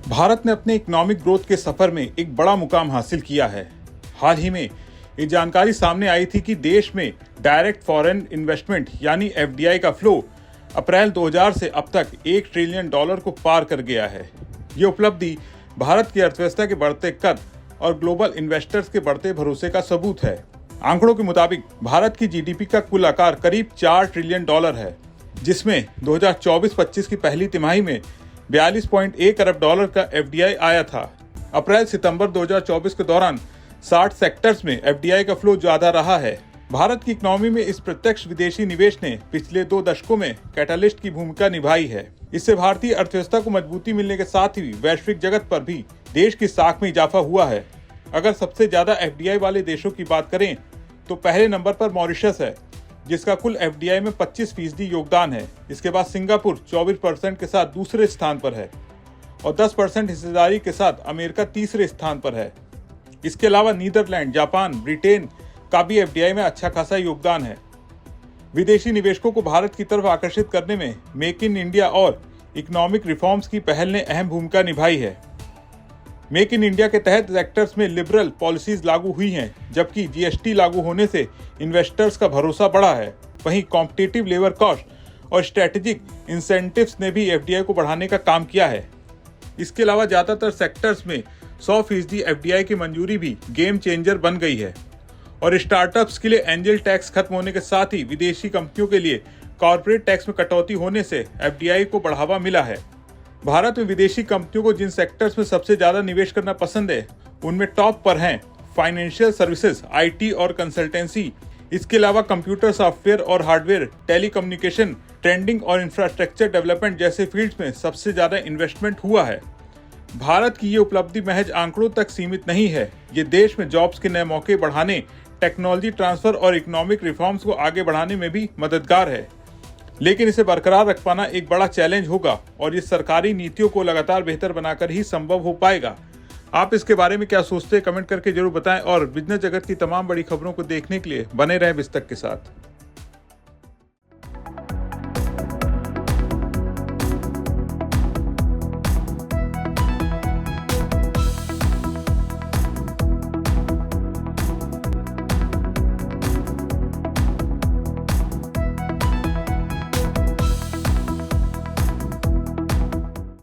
भारत ने अपने economic growth के सफर में एक बड़ा मुकाम हासिल किया है। हाल ही में ये जानकारी सामने आई थी कि देश में डायरेक्ट फॉरेन इन्वेस्टमेंट यानी एफडीआई का फ्लो अप्रैल 2000 से अब तक $1 ट्रिलियन को पार कर गया है। ये उपलब्धि भारत की अर्थव्यवस्था के बढ़ते कद और ग्लोबल इन्वेस्टर्स के बढ़ते भरोसे का सबूत है। आंकड़ों के मुताबिक भारत की जीडीपी का कुल आकार करीब $4 ट्रिलियन है, जिसमें 2024-25 की पहली तिमाही में 42.1 अरब डॉलर का एफडीआई आया था। अप्रैल सितंबर 2024 के दौरान 60 सेक्टर्स में एफडीआई का फ्लो ज्यादा रहा है। भारत की इकोनॉमी में इस प्रत्यक्ष विदेशी निवेश ने पिछले 2 दशकों में कैटालिस्ट की भूमिका निभाई है। इससे भारतीय अर्थव्यवस्था को मजबूती मिलने के साथ ही वैश्विक जगत पर भी देश की साख में इजाफा हुआ है। अगर सबसे ज्यादा एफडीआई वाले देशों की बात करें तो पहले नंबर पर मॉरिशस है, जिसका कुल एफडीआई में 25% योगदान है। इसके बाद सिंगापुर 24% के साथ दूसरे स्थान पर है और 10% हिस्सेदारी के साथ अमेरिका तीसरे स्थान पर है। इसके अलावा नीदरलैंड, जापान, ब्रिटेन का भी एफडीआई में अच्छा खासा योगदान है। विदेशी निवेशकों को भारत की तरफ आकर्षित करने में मेक इन इंडिया और इकोनॉमिक रिफॉर्म्स की पहल ने अहम भूमिका निभाई है। मेक इन इंडिया के तहत सेक्टर्स में लिबरल पॉलिसीज लागू हुई हैं, जबकि जीएसटी लागू होने से इन्वेस्टर्स का भरोसा बढ़ा है। वहीं कॉम्पिटिटिव लेबर कॉस्ट और स्ट्रेटेजिक इंसेंटिव्स ने भी एफडीआई को बढ़ाने का काम किया है। इसके अलावा ज्यादातर सेक्टर्स में 100% एफडीआई की मंजूरी भी गेम चेंजर बन गई है और स्टार्टअप्स के लिए एंजल टैक्स खत्म होने के साथ ही विदेशी कंपनियों के लिए कॉर्पोरेट टैक्स में कटौती होने से एफडीआई को बढ़ावा मिला है। भारत में विदेशी कंपनियों को जिन सेक्टर्स में सबसे ज्यादा निवेश करना पसंद है, उनमें टॉप पर हैं फाइनेंशियल सर्विसेज, आईटी और कंसल्टेंसी। इसके अलावा कंप्यूटर सॉफ्टवेयर और हार्डवेयर, टेलीकम्युनिकेशन, ट्रेंडिंग और इंफ्रास्ट्रक्चर डेवलपमेंट जैसे फील्ड्स में सबसे ज्यादा इन्वेस्टमेंट हुआ है। भारत की ये उपलब्धि महज आंकड़ों तक सीमित नहीं है, ये देश में जॉब्स के नए मौके बढ़ाने, टेक्नोलॉजी ट्रांसफर और इकोनॉमिक रिफॉर्म्स को आगे बढ़ाने में भी मददगार है। लेकिन इसे बरकरार रख पाना एक बड़ा चैलेंज होगा और ये सरकारी नीतियों को लगातार बेहतर बनाकर ही संभव हो पाएगा। आप इसके बारे में क्या सोचते हैं, कमेंट करके जरूर बताएं और बिजनेस जगत की तमाम बड़ी खबरों को देखने के लिए बने रहें बिस्तक के साथ।